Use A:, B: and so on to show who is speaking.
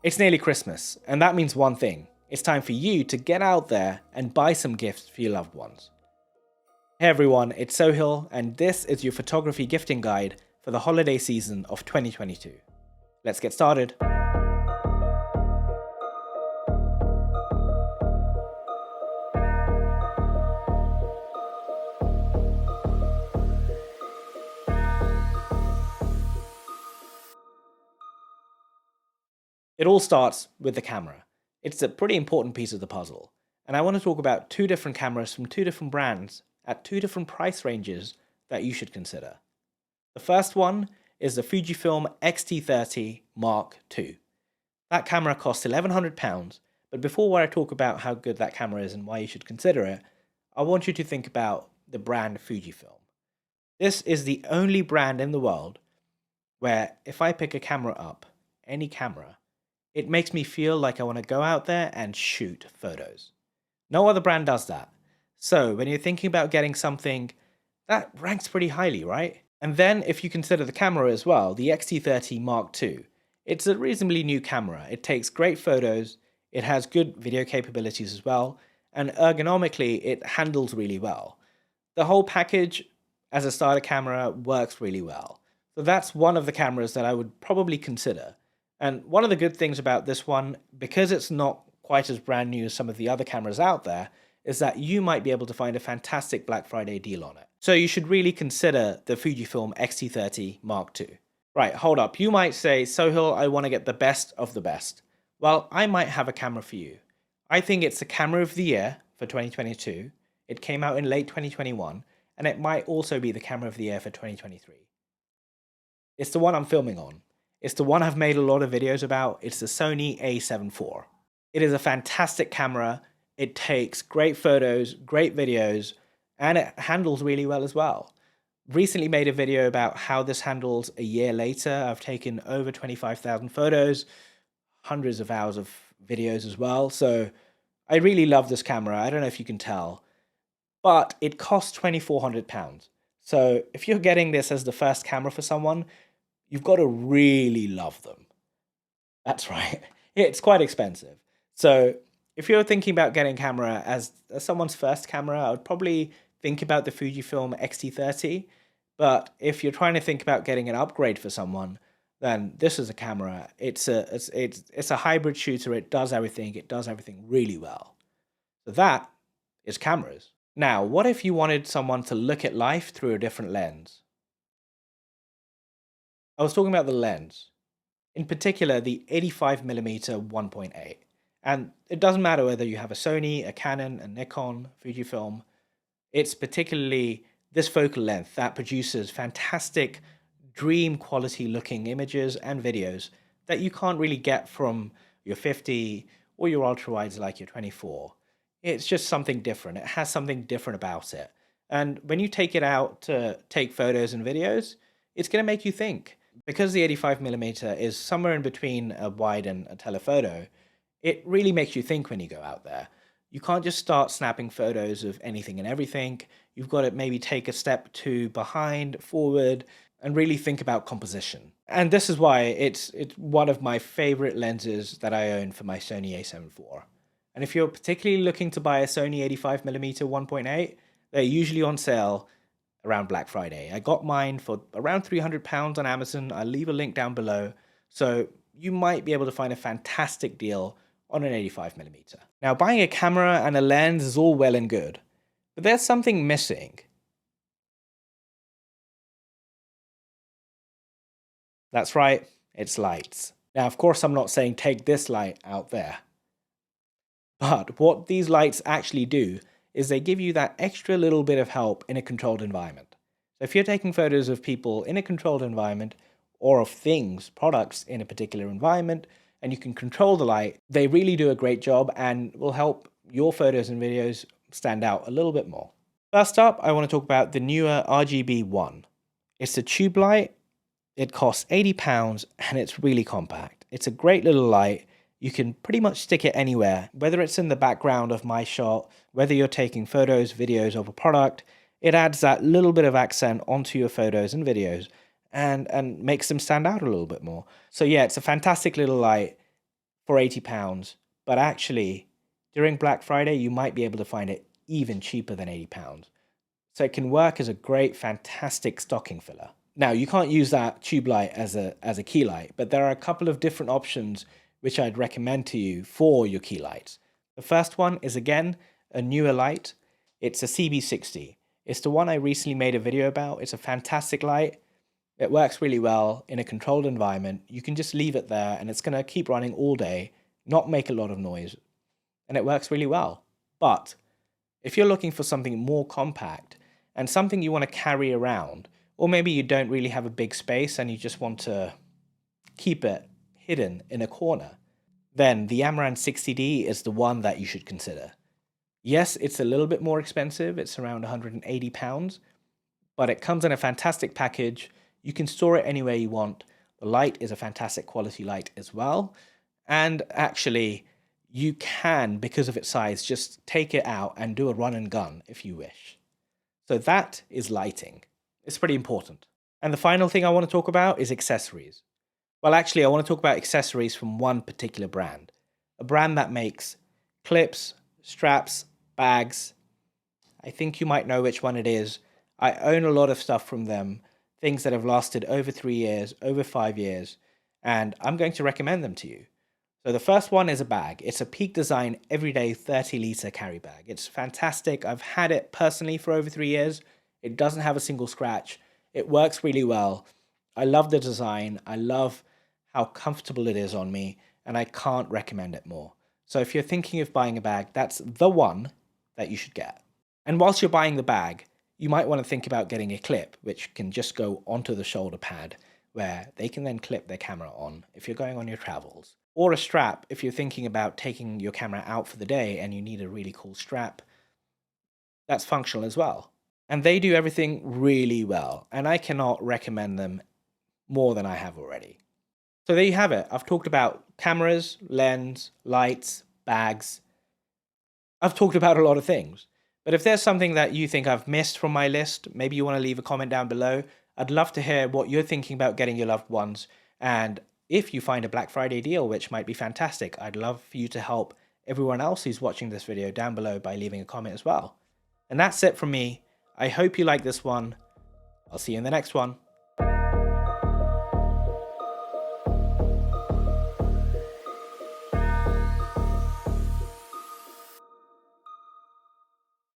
A: It's nearly Christmas, and that means one thing. It's time for you to get out there and buy some gifts for your loved ones. Hey everyone, it's Sohil, and this is your photography gifting guide for the holiday season of 2022. Let's get started. It all starts with the camera. It's a pretty important piece of the puzzle, and I want to talk about two different cameras from two different brands at two different price ranges that you should consider. The first one is the Fujifilm X-T30 Mark II. That camera costs £1,100, but before I talk about how good that camera is and why you should consider it, I want you to think about the brand Fujifilm. This is the only brand in the world where if I pick a camera up, any camera, it makes me feel like I want to go out there and shoot photos. No other brand does that. So when you're thinking about getting something, that ranks pretty highly, right? And then if you consider the camera as well, the X-T30 Mark II, it's a reasonably new camera. It takes great photos, it has good video capabilities as well, and ergonomically it handles really well. The whole package as a starter camera works really well. So that's one of the cameras that I would probably consider. And one of the good things about this one, because it's not quite as brand new as some of the other cameras out there, is that you might be able to find a fantastic Black Friday deal on it. So you should really consider the Fujifilm X-T30 Mark II. Right, hold up. You might say, Sohil, I want to get the best of the best. Well, I might have a camera for you. I think it's the camera of the year for 2022. It came out in late 2021, and it might also be the camera of the year for 2023. It's the one I'm filming on. It's the one I've made a lot of videos about. It's the Sony a7 IV. It is a fantastic camera. It takes great photos, great videos, and it handles really well as well. Recently made a video about how this handles a year later. I've taken over 25,000 photos, hundreds of hours of videos as well. So I really love this camera. I don't know if you can tell, but it costs £2,400. So if you're getting this as the first camera for someone, you've got to really love them. That's right. It's quite expensive. So if you're thinking about getting a camera as someone's first camera, I would probably think about the Fujifilm X-T30. But if you're trying to think about getting an upgrade for someone, then this is a camera. It's a hybrid shooter. It does everything. It does everything really well. So that is cameras. Now, what if you wanted someone to look at life through a different lens? I was talking about the lens, in particular the 85mm 1.8. And it doesn't matter whether you have a Sony, a Canon, a Nikon, Fujifilm. It's particularly this focal length that produces fantastic dream quality looking images and videos that you can't really get from your 50 or your ultra wides like your 24. It's just something different. It has something different about it. And when you take it out to take photos and videos, it's going to make you think. Because the 85mm is somewhere in between a wide and a telephoto, it really makes you think when you go out there. You can't just start snapping photos of anything and everything. You've got to maybe take a step two behind, forward, and really think about composition. And this is why it's one of my favorite lenses that I own for my Sony a7 IV. And if you're particularly looking to buy a Sony 85mm 1.8, they're usually on sale around Black Friday. I got mine for around £300 on Amazon. I'll leave a link down below. So you might be able to find a fantastic deal on an 85mm. Now, buying a camera and a lens is all well and good, but there's something missing. That's right, it's lights. Now, of course, I'm not saying take this light out there, but what these lights actually do is they give you that extra little bit of help in a controlled environment. So if you're taking photos of people in a controlled environment or of things, products in a particular environment, and you can control the light, they really do a great job and will help your photos and videos stand out a little bit more. First up, I want to talk about the Neewer RGB1. It's a tube light. It costs £80 and it's really compact. It's a great little light. You can pretty much stick it anywhere, whether it's in the background of my shot, whether you're taking photos, videos of a product. It adds that little bit of accent onto your photos and videos and makes them stand out a little bit more. So yeah, it's a fantastic little light. for £80, but actually during Black Friday, you might be able to find it even cheaper than £80. So it can work as a great, fantastic stocking filler. Now, you can't use that tube light as a key light, but there are a couple of different options which I'd recommend to you for your key lights. The first one is, again, a Neewer light. It's a CB60. It's the one I recently made a video about. It's a fantastic light. It works really well in a controlled environment. You can just leave it there and it's going to keep running all day, not make a lot of noise, and it works really well. But if you're looking for something more compact and something you want to carry around, or maybe you don't really have a big space and you just want to keep it hidden in a corner, then the Amaran 60D is the one that you should consider. Yes, it's a little bit more expensive. It's around £180, but it comes in a fantastic package. You can store it anywhere you want. The light is a fantastic quality light as well. And actually, you can, because of its size, just take it out and do a run and gun if you wish. So that is lighting. It's pretty important. And the final thing I want to talk about is accessories. Well, actually, I want to talk about accessories from one particular brand. A brand that makes clips, straps, bags. I think you might know which one it is. I own a lot of stuff from them, things that have lasted over 3 years, over 5 years, and I'm going to recommend them to you. So the first one is a bag. It's a Peak Design everyday 30-litre carry bag. It's fantastic. I've had it personally for over 3 years. It doesn't have a single scratch. It works really well. I love the design. I love how comfortable it is on me, and I can't recommend it more. So if you're thinking of buying a bag, that's the one that you should get. And whilst you're buying the bag, you might want to think about getting a clip, which can just go onto the shoulder pad, where they can then clip their camera on if you're going on your travels. Or a strap if you're thinking about taking your camera out for the day and you need a really cool strap. That's functional as well. And they do everything really well, and I cannot recommend them more than I have already. So there you have it. I've talked about cameras, lens, lights, bags. I've talked about a lot of things. But if there's something that you think I've missed from my list, maybe you want to leave a comment down below. I'd love to hear what you're thinking about getting your loved ones. And if you find a Black Friday deal, which might be fantastic, I'd love for you to help everyone else who's watching this video down below by leaving a comment as well. And that's it from me. I hope you like this one. I'll see you in the next one.